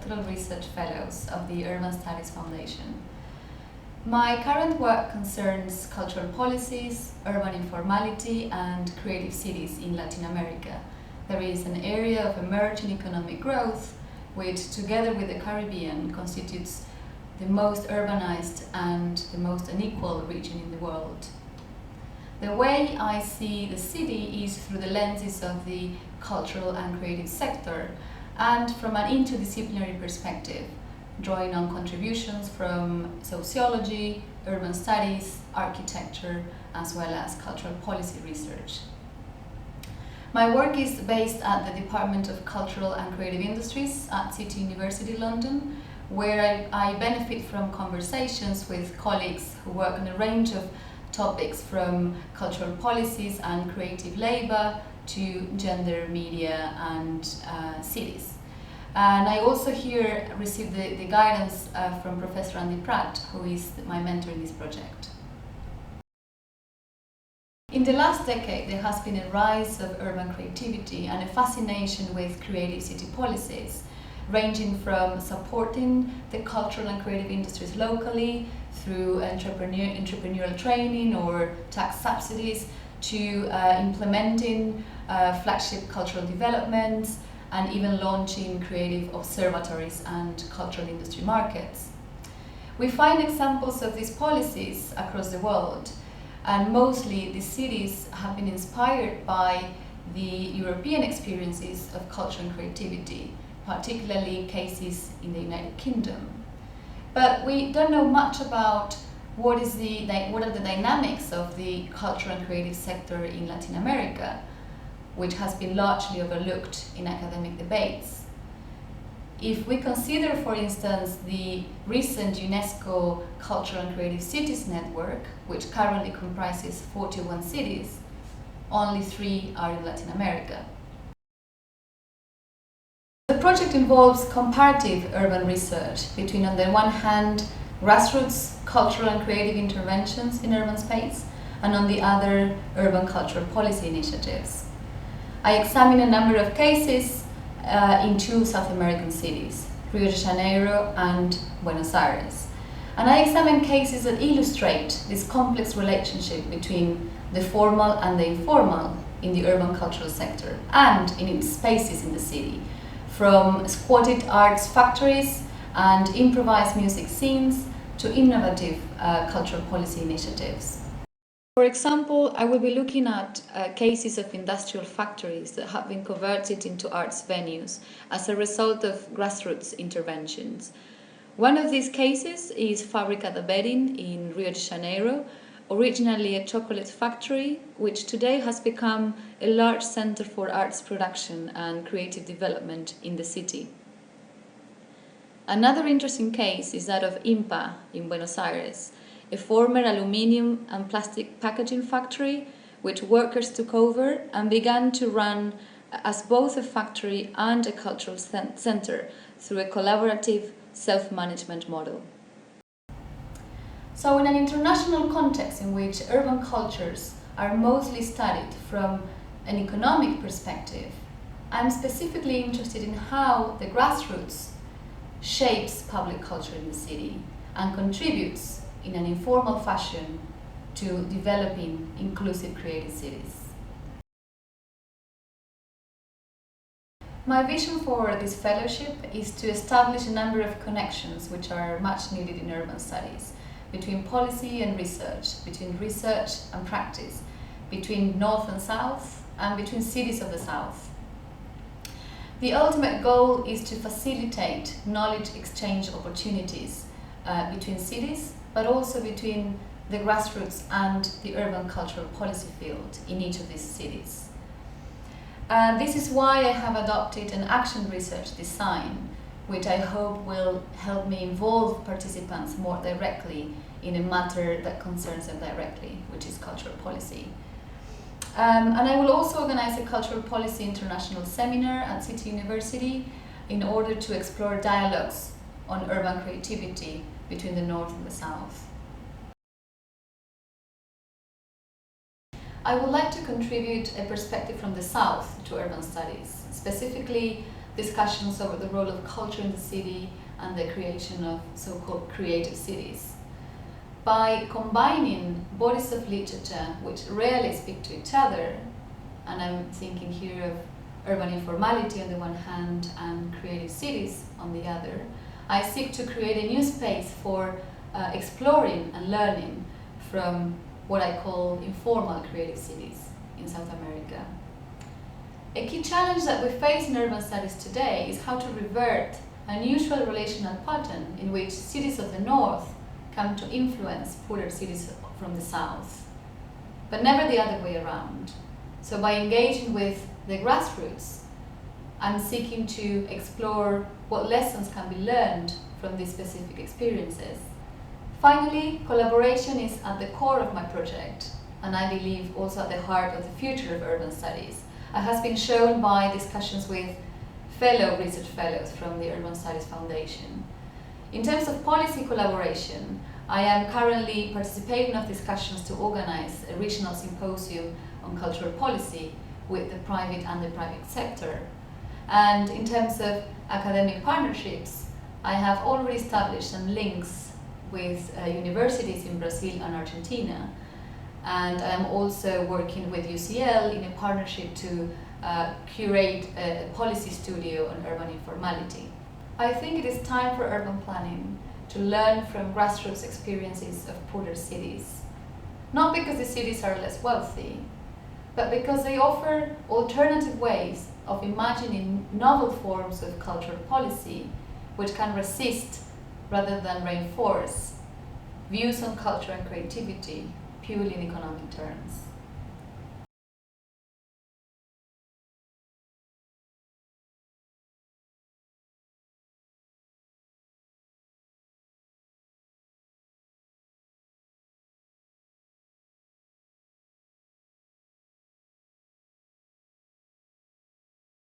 postdoctoral research fellows of the Urban Studies Foundation. My current work concerns cultural policies, urban informality, and creative cities in Latin America. There is an area of emerging economic growth, which, together with the Caribbean, constitutes the most urbanized and the most unequal region in the world. The way I see the city is through the lenses of the cultural and creative sector, and from an interdisciplinary perspective, drawing on contributions from sociology, urban studies, architecture, as well as cultural policy research. My work is based at the Department of Cultural and Creative Industries at City University London, where I benefit from conversations with colleagues who work on a range of topics from cultural policies and creative labor to gender, media, and cities. And I also here received the guidance from Professor Andy Pratt, who is my mentor in this project. In the last decade, there has been a rise of urban creativity and a fascination with creative city policies, ranging from supporting the cultural and creative industries locally through entrepreneurial training or tax subsidies to implementing flagship cultural developments and even launching creative observatories and cultural industry markets. We find examples of these policies across the world, and mostly the cities have been inspired by the European experiences of culture and creativity, particularly cases in the United Kingdom. But we don't know much about what are the dynamics of the cultural and creative sector in Latin America, which has been largely overlooked in academic debates. If we consider, for instance, the recent UNESCO Cultural and Creative Cities Network, which currently comprises 41 cities, only 3 are in Latin America. The project involves comparative urban research between, on the one hand, grassroots cultural and creative interventions in urban space, and on the other, urban cultural policy initiatives. I examine a number of cases in 2 South American cities, Rio de Janeiro and Buenos Aires. And I examine cases that illustrate this complex relationship between the formal and the informal in the urban cultural sector and in its spaces in the city, from squatted arts factories and improvised music scenes to innovative cultural policy initiatives. For example, I will be looking at cases of industrial factories that have been converted into arts venues as a result of grassroots interventions. One of these cases is Fábrica da Berim in Rio de Janeiro, originally a chocolate factory, which today has become a large center for arts production and creative development in the city. Another interesting case is that of IMPA in Buenos Aires, a former aluminium and plastic packaging factory which workers took over and began to run as both a factory and a cultural center through a collaborative self-management model. So in an international context in which urban cultures are mostly studied from an economic perspective, I'm specifically interested in how the grassroots shapes public culture in the city and contributes in an informal fashion to developing inclusive creative cities. My vision for this fellowship is to establish a number of connections which are much needed in urban studies, between policy and research, between research and practice, between North and South, and between cities of the South. The ultimate goal is to facilitate knowledge exchange opportunities between cities, but also between the grassroots and the urban cultural policy field in each of these cities. This is why I have adopted an action research design, which I hope will help me involve participants more directly in a matter that concerns them directly, which is cultural policy. And I will also organize a cultural policy international seminar at City University in order to explore dialogues on urban creativity between the North and the South. I would like to contribute a perspective from the South to urban studies, specifically discussions over the role of culture in the city and the creation of so-called creative cities. By combining bodies of literature which rarely speak to each other, and I'm thinking here of urban informality on the one hand and creative cities on the other, I seek to create a new space for exploring and learning from what I call informal creative cities in South America. A key challenge that we face in urban studies today is how to revert an unusual relational pattern in which cities of the north come to influence poorer cities from the south, but never the other way around. So by engaging with the grassroots, I'm seeking to explore what lessons can be learned from these specific experiences. Finally, collaboration is at the core of my project, and I believe also at the heart of the future of urban studies, as has been shown by discussions with research fellows from the Urban Studies Foundation. In terms of policy collaboration, I am currently participating in discussions to organize a regional symposium on cultural policy with the private and the private sector. And in terms of academic partnerships, I have already established some links with universities in Brazil and Argentina. And I am also working with UCL in a partnership to curate a policy studio on urban informality. I think it is time for urban planning to learn from grassroots experiences of poorer cities. Not because the cities are less wealthy, but because they offer alternative ways of imagining novel forms of cultural policy which can resist rather than reinforce views on culture and creativity purely in economic terms.